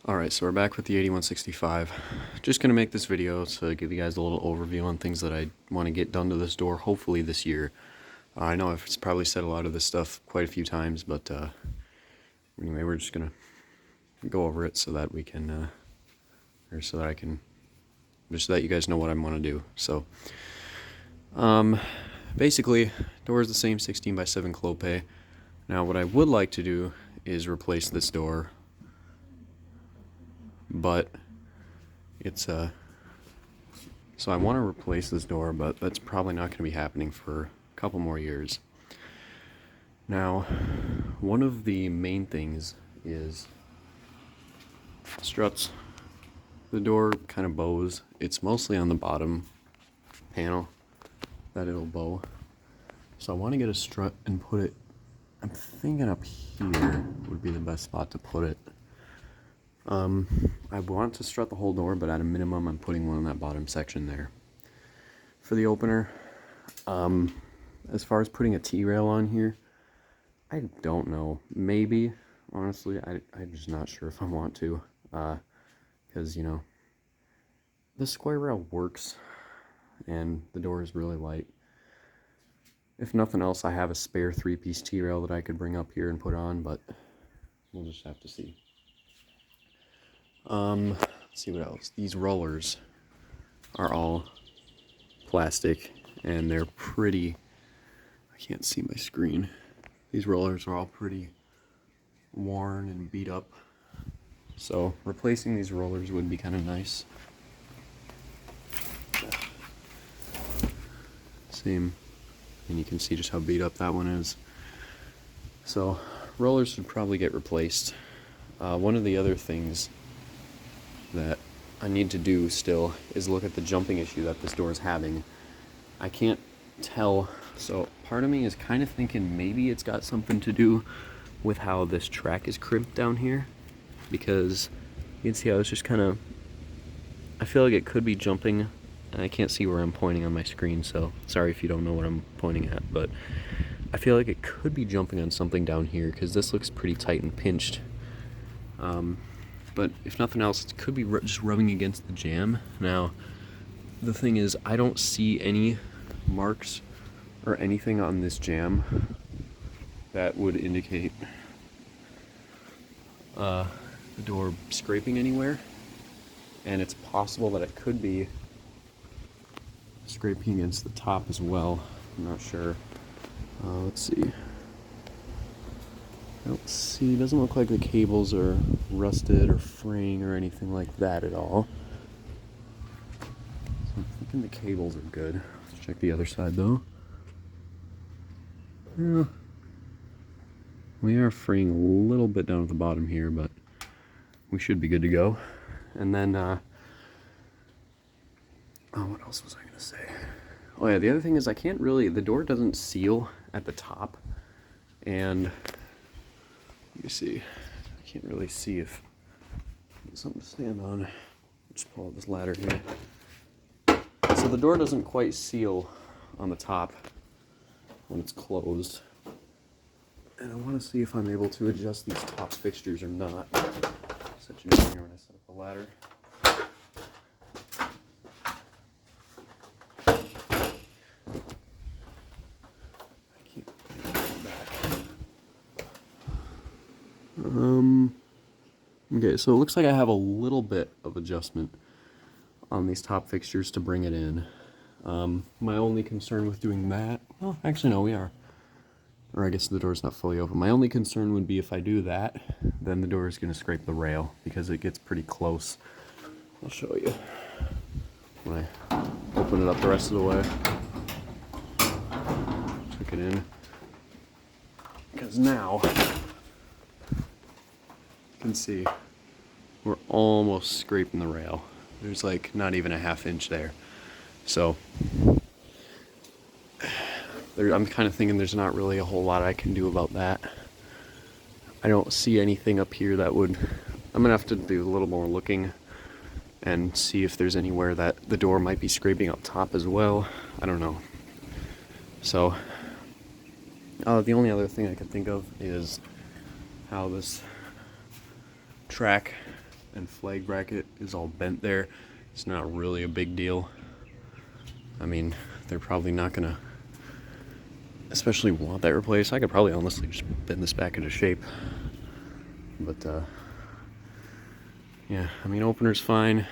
Alright, so we're back with the 8165. Just going to make this video to give you guys a little overview on things that I want to get done to this door, hopefully this year. I know I've probably said a lot of this stuff quite a few times, but anyway, we're just going to go over it so that we can, or so that I can, just so that you guys know what I want to do. So, basically, door is the same 16 by 7 Clopay. Now, what I would like to do is replace this door, but it's so I want to replace this door, but that's probably not going to be happening for a couple more years. Now, one of the main things is struts. The door kind of bows. It's mostly on the bottom panel that it'll bow. So I want to get a strut and put it, I'm thinking up here would be the best spot to put it. I want to strut the whole door, but at a minimum I'm putting one in that bottom section there. For the opener, as far as putting a T-rail on here, I don't know. Maybe, honestly, I'm just not sure if I want to, because, you know, the square rail works, and the door is really light. If nothing else, I have a spare 3-piece T-rail that I could bring up here and put on, but we'll just have to see. Let's see what else. These rollers are all plastic, and they're pretty, I can't see my screen. These rollers are all pretty worn and beat up. So replacing these rollers would be kind of nice. Same, and you can see just how beat up that one is. So rollers should probably get replaced. One of the other things that I need to do still is look at the jumping issue that this door is having. I can't tell, so part of me is kind of thinking maybe it's got something to do with how this track is crimped down here, because you can see how it's just kind of, I feel like it could be jumping, and I can't see where I'm pointing on my screen, so sorry if you don't know what I'm pointing at, but I feel like it could be jumping on something down here because this looks pretty tight and pinched. But if nothing else, it could be just rubbing against the jamb. Now, the thing is, I don't see any marks or anything on this jamb that would indicate the door scraping anywhere. And it's possible that it could be scraping against the top as well. I'm not sure. Let's see. I don't see, it doesn't look like the cables are rusted or fraying or anything like that at all. So I'm thinking the cables are good. Let's check the other side though. Yeah. We are fraying a little bit down at the bottom here, but we should be good to go. And then, oh, what else was I going to say? Oh yeah, the other thing is I can't really, the door doesn't seal at the top, and you see, I can't really see if there's something to stand on. Just pull up this ladder here. So the door doesn't quite seal on the top when it's closed. And I want to see if I'm able to adjust these top fixtures or not. Set you down here when I set up the ladder. Okay, so it looks like I have a little bit of adjustment on these top fixtures to bring it in. My only concern with doing that, well, actually no, we are. Or I guess the door's not fully open. My only concern would be if I do that, then the door is going to scrape the rail because it gets pretty close. I'll show you when I open it up the rest of the way. Took it in. Because now, you can see, we're almost scraping the rail. There's like not even a ½ inch there. So I'm kind of thinking there's not really a whole lot I can do about that. I don't see anything up here that would, I'm gonna have to do a little more looking and see if there's anywhere that the door might be scraping up top as well. I don't know. So the only other thing I can think of is how this track and flag bracket is all bent there. It's not really a big deal. I mean, they're probably not gonna especially want that replaced. I could probably honestly just bend this back into shape. But yeah, I mean, opener's fine.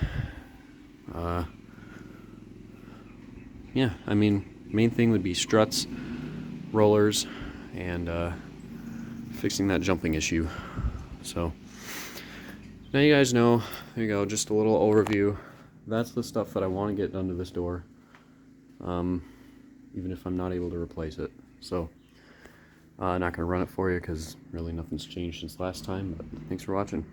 Yeah, I mean, main thing would be struts, rollers, and fixing that jumping issue. So now you guys know. There you go, just a little overview. That's the stuff that I want to get done to this door, even if I'm not able to replace it. So not going to run it for you because really nothing's changed since last time, but thanks for watching.